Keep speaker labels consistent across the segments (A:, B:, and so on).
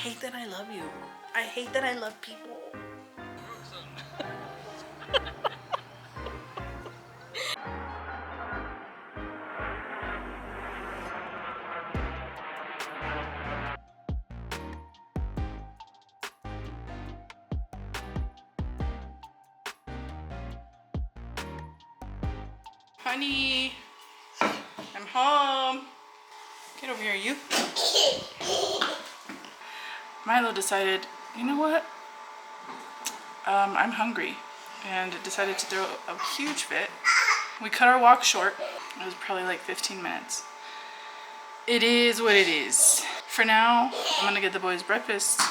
A: hate that I love you. I hate that I love people. Honey, I'm home. Get over here, you. Milo decided, you know what? I'm hungry, and decided to throw a huge fit. We cut our walk short. It was probably like 15 minutes. It is what it is. For now, I'm gonna get the boys breakfast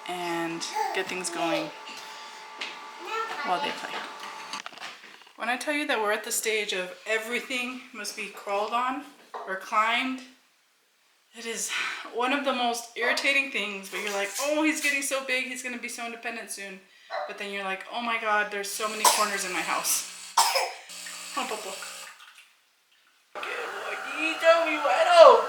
A: and get things going while they play. When I tell you that we're at the stage of everything must be crawled on or climbed, it is one of the most irritating things, but you're like, oh, he's getting so big, he's gonna be so independent soon. But then you're like, oh my God, there's so many corners in my house. Come on, Popo. Good boy, mi bueno.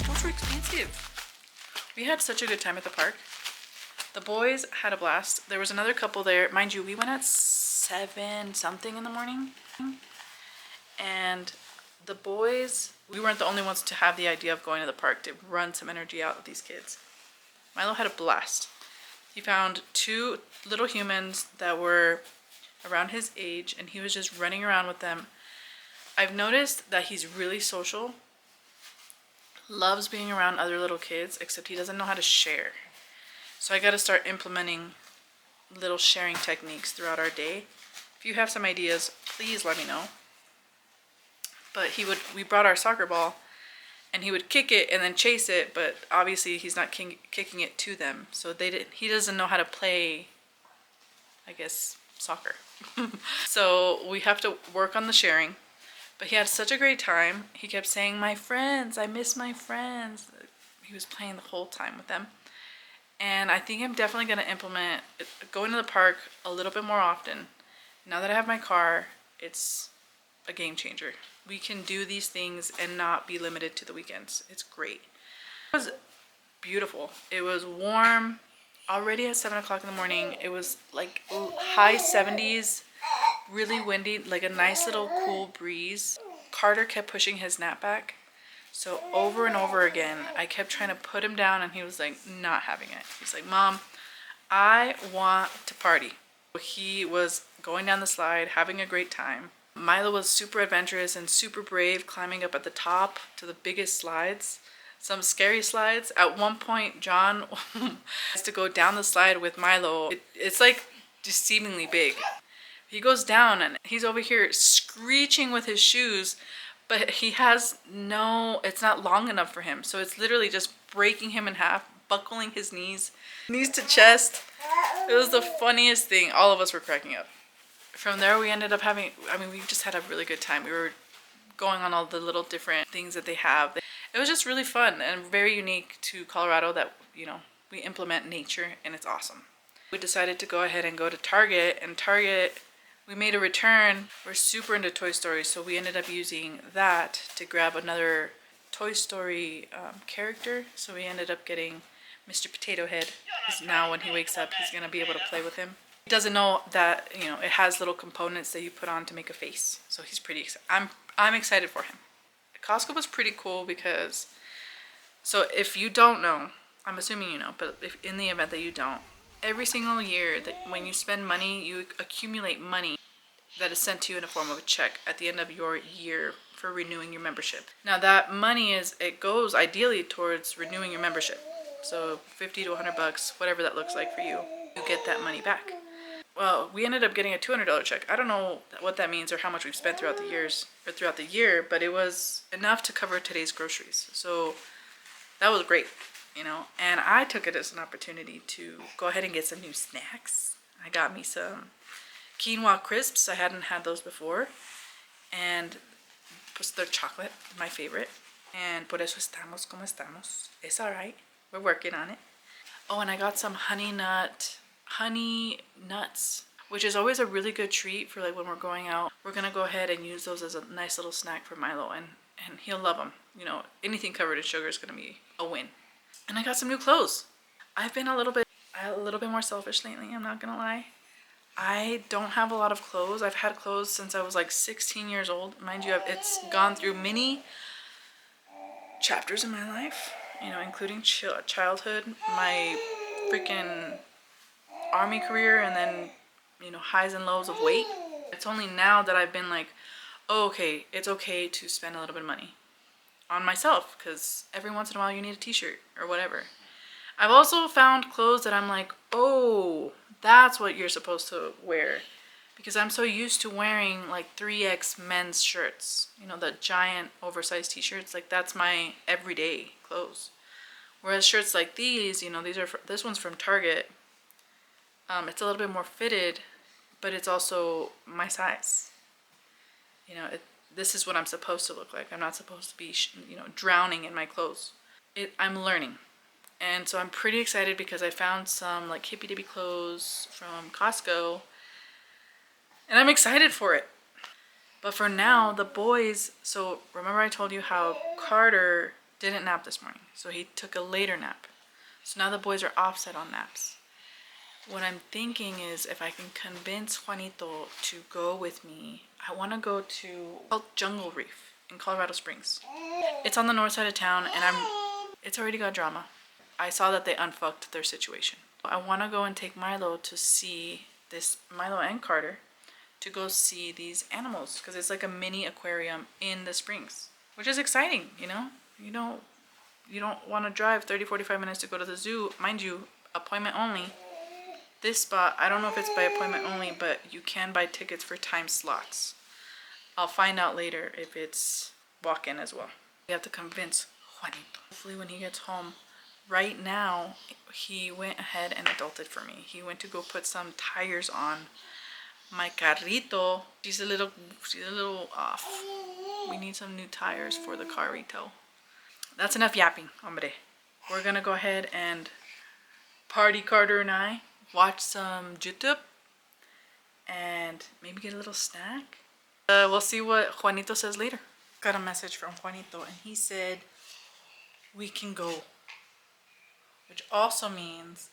A: Those were expensive. We had such a good time at the park. The boys had a blast. There was another couple there. Mind you, we went at 7 something in the morning. And the boys, we weren't the only ones to have the idea of going to the park to run some energy out with these kids. Milo had a blast. He found 2 little humans that were around his age, and he was just running around with them. I've noticed that he's really social, loves being around other little kids, except he doesn't know how to share. So I got to start implementing little sharing techniques throughout our day. If you have some ideas, please let me know. But we brought our soccer ball, and he would kick it and then chase it, but obviously he's not kicking it to them. So he doesn't know how to play, I guess, soccer. So we have to work on the sharing. But he had such a great time. He kept saying, my friends, I miss my friends. He was playing the whole time with them. And I think I'm definitely going to implement going to the park a little bit more often. Now that I have my car, it's a game changer. We can do these things and not be limited to the weekends. It's great. It was beautiful. It was warm. Already at 7 o'clock in the morning, it was like high 70s. Really windy, like a nice little cool breeze. Carter kept pushing his nap back. So over and over again, I kept trying to put him down, and he was like not having it. He's like, Mom, I want to party. He was going down the slide, having a great time. Milo was super adventurous and super brave, climbing up at the top to the biggest slides. Some scary slides. At one point, John has to go down the slide with Milo. It's like deceivingly big. He goes down and he's over here screeching with his shoes, but it's not long enough for him. So it's literally just breaking him in half, buckling his knees to chest. It was the funniest thing. All of us were cracking up. From there, we ended up we just had a really good time. We were going on all the little different things that they have. It was just really fun and very unique to Colorado that, you know, we implement nature, and it's awesome. We decided to go ahead and go to Target, and Target, we made a return. We're super into Toy Story, so we ended up using that to grab another Toy Story character. So we ended up getting Mr. Potato Head. Now when he wakes up, he's gonna be able to play with him. He doesn't know that, you know, it has little components that you put on to make a face. So he's pretty excited. I'm excited for him. Costco was pretty cool because, so if you don't know, I'm assuming you know, but if in the event that you don't, every single year that when you spend money, you accumulate money that is sent to you in the form of a check at the end of your year for renewing your membership. Now that money it goes ideally towards renewing your membership. So 50 to 100 bucks, whatever that looks like for you, you get that money back. Well, we ended up getting a $200 check. I don't know what that means or how much we've spent throughout the years or throughout the year, but it was enough to cover today's groceries. So that was great, you know. And I took it as an opportunity to go ahead and get some new snacks. I got me some quinoa crisps. I hadn't had those before, and pues they're chocolate, my favorite. And por eso estamos como estamos. It's all right. We're working on it. Oh, and I got some honey nuts, which is always a really good treat for like when we're going out. We're gonna go ahead and use those as a nice little snack for Milo, and he'll love them. You know, anything covered in sugar is gonna be a win. And I got some new clothes. I've been a little bit more selfish lately, I'm not gonna lie. I don't have a lot of clothes. I've had clothes since I was like 16 years old. Mind you, it's gone through many chapters in my life, you know, including childhood, my freaking army career, and then, you know, highs and lows of weight. It's only now that I've been like, oh, okay, it's okay to spend a little bit of money on myself, because every once in a while you need a t-shirt or whatever. I've also found clothes that I'm like, oh, that's what you're supposed to wear, because I'm so used to wearing like 3X men's shirts, you know, the giant oversized t-shirts. Like that's my everyday clothes. Whereas shirts like these, you know, this one's from Target. It's a little bit more fitted, but it's also my size. You know, this is what I'm supposed to look like. I'm not supposed to be, you know, drowning in my clothes. I'm learning. And so I'm pretty excited because I found some like hippy dippy clothes from Costco, and I'm excited for it. But for now, the boys, so remember I told you how Carter didn't nap this morning, so he took a later nap. So now the boys are offset on naps. What I'm thinking is if I can convince Juanito to go with me, I want to go to Jungle Reef in Colorado Springs. It's on the north side of town, and it's already got drama. I saw that they unfucked their situation. I want to go and take Milo to see this, Milo and Carter, to go see these animals, because it's like a mini aquarium in the springs, which is exciting, you know? You don't want to drive 30-45 minutes to go to the zoo. Mind you, appointment only. This spot, I don't know if it's by appointment only, but you can buy tickets for time slots. I'll find out later if it's walk-in as well. We have to convince Juanito. Hopefully when he gets home. Right now, he went ahead and adulted for me. He went to go put some tires on my carrito. She's a little off. We need some new tires for the carrito. That's enough yapping, hombre. We're gonna go ahead and party, Carter and I. Watch some YouTube and maybe get a little snack. We'll see what Juanito says later. Got a message from Juanito, and he said we can go, which also means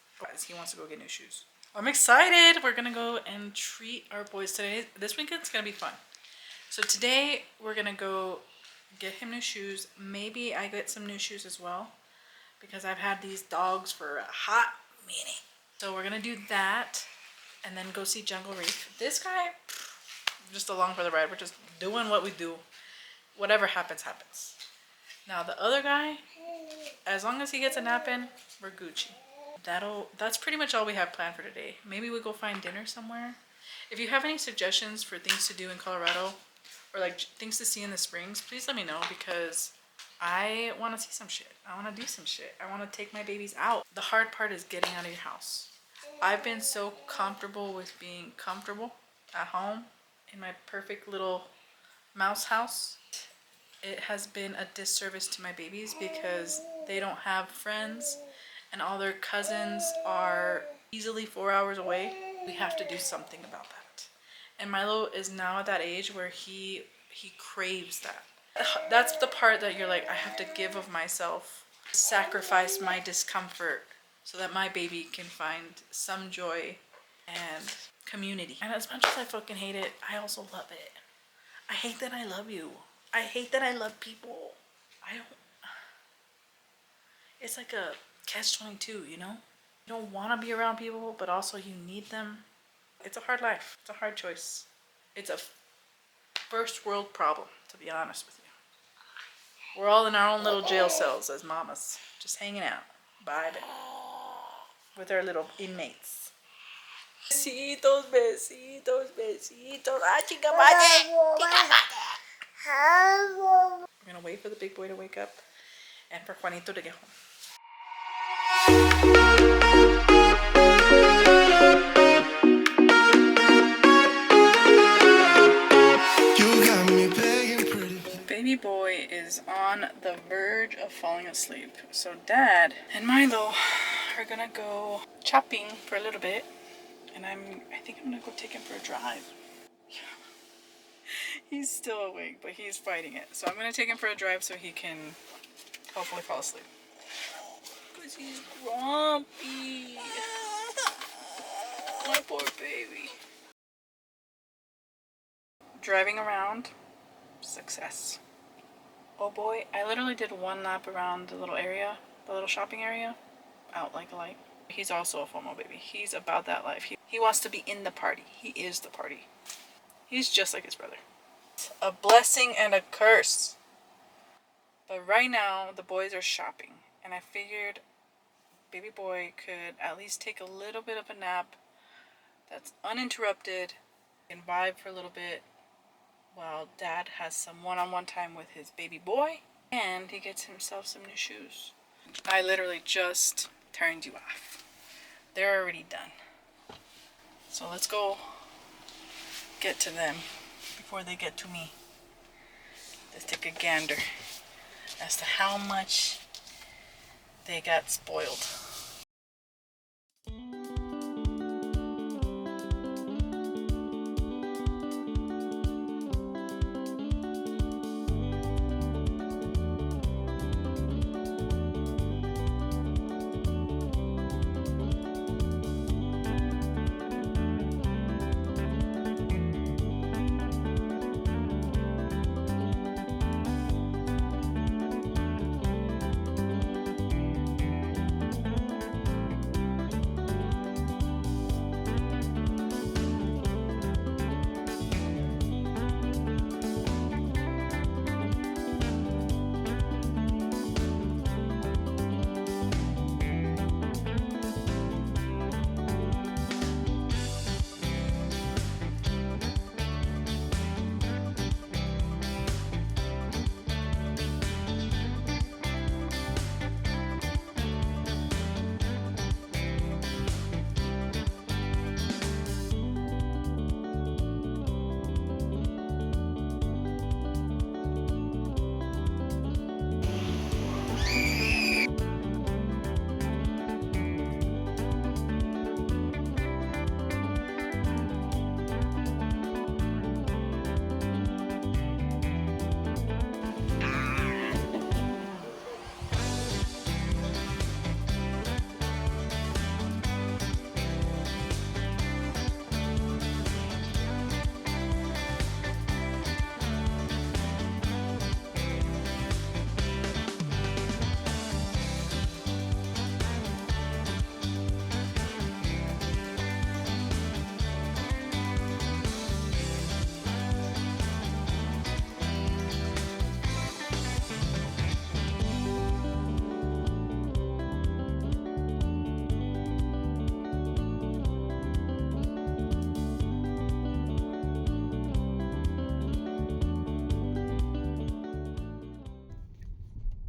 A: he wants to go get new shoes. I'm excited. We're gonna go and treat our boys today. This weekend's gonna be fun. So today we're gonna go get him new shoes. Maybe I get some new shoes as well, because I've had these dogs for a hot minute. So we're gonna do that and then go see Jungle Reef. This guy, just along for the ride. We're just doing what we do. Whatever happens, happens. Now the other guy, as long as he gets a nap in, we're Gucci. That's pretty much all we have planned for today. Maybe we go find dinner somewhere. If you have any suggestions for things to do in Colorado, or like things to see in the springs, please let me know, because I want to see some shit. I want to do some shit. I want to take my babies out. The hard part is getting out of your house. I've been so comfortable with being comfortable at home in my perfect little mouse house. it has been a disservice to my babies because they don't have friends and all their cousins are easily 4 hours away. We have to do something about that. And Milo is now at that age where he craves that. That's the part that you're like, I have to give of myself, sacrifice my discomfort so that my baby can find some joy and community. And as much as I fucking hate it, I also love it. I hate that I love you. I hate that I love people. It's like a catch-22, you know? You don't want to be around people, but also you need them. It's a hard life. It's a hard choice. It's a first world problem, to be honest with you. We're all in our own little jail cells as mamas, just hanging out, vibing with our little inmates. Besitos, besitos, besitos. Ah, chica madre. We're gonna wait for the big boy to wake up and for Juanito to get home. Baby boy is on the verge of falling asleep. So Dad and Milo are gonna go shopping for a little bit. And I think I'm gonna go take him for a drive. He's still awake, but he's fighting it. So I'm gonna take him for a drive so he can hopefully fall asleep. Because he's grumpy. My poor baby. Driving around, success. Oh boy, I literally did one lap around the little area, the little shopping area, out like a light. He's also a FOMO baby. He's about that life. He wants to be in the party. He is the party. He's just like his brother. A blessing and a curse. But right now, the boys are shopping. And I figured baby boy could at least take a little bit of a nap that's uninterrupted and vibe for a little bit while Dad has some one-on-one time with his baby boy and he gets himself some new shoes. I literally just turned you off. They're already done. So let's go get to them before they get to me. Let's take a gander as to how much they got spoiled.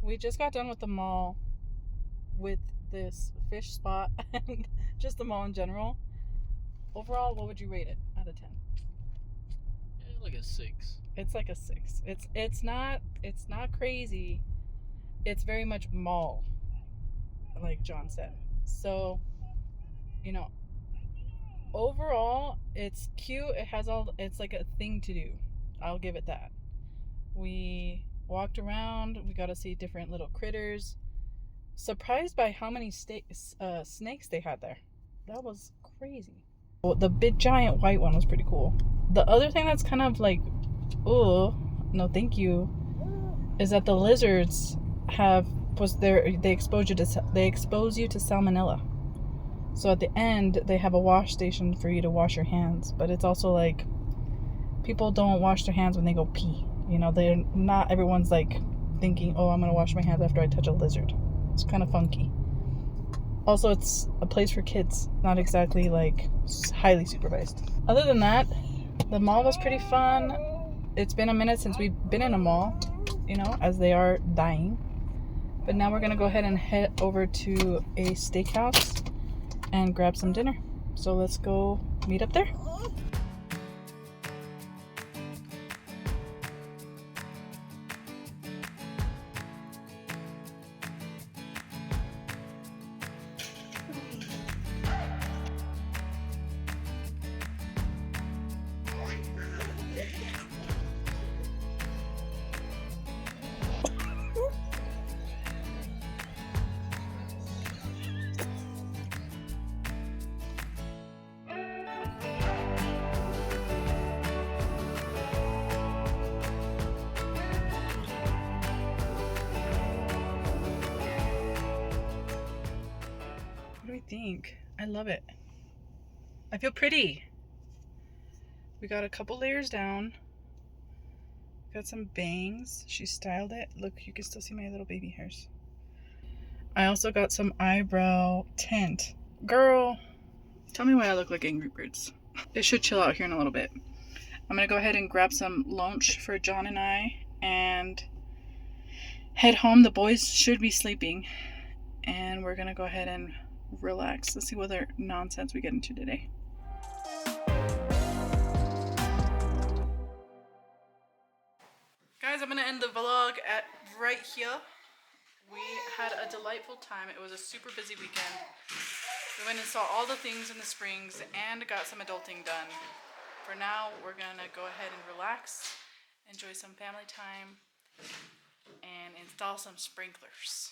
A: We just got done with the mall with this fish spot and just the mall in general. Overall, what would you rate it out of 10?
B: Like a 6.
A: It's like a 6. It's not crazy. It's very much mall, like John said. So, you know, overall, it's cute. It has all. It's like a thing to do. I'll give it that. We walked around. We got to see different little critters. Surprised by how many snakes they had there. That was crazy. Well, the big giant white one was pretty cool. The other thing that's kind of like, oh, no, thank you, is that the lizards have was there. They expose you to salmonella. So at the end, they have a wash station for you to wash your hands. But it's also like people don't wash their hands when they go pee. You know, they're not everyone's like thinking, oh, I'm gonna wash my hands after I touch a lizard. It's kind of funky. Also, it's a place for kids, not exactly like highly supervised. Other than that, the mall was pretty fun. It's been a minute since we've been in a mall, you know, as they are dying. But now we're gonna go ahead and head over to a steakhouse and grab some dinner. So let's go meet up there. What do we think? I love it. I feel pretty. We got a couple layers down. Got some bangs. She styled it. Look, you can still see my little baby hairs. I also got some eyebrow tint. Girl, tell me why I look like Angry Birds. It should chill out here in a little bit. I'm gonna go ahead and grab some lunch for John and I and head home. The boys should be sleeping and we're gonna go ahead and relax. Let's see what other nonsense we get into today. Guys, I'm gonna end the vlog at right here. We had a delightful time. It was a super busy weekend. We went and saw all the things in the springs and got some adulting done. For now, we're gonna go ahead and relax, enjoy some family time, and install some sprinklers.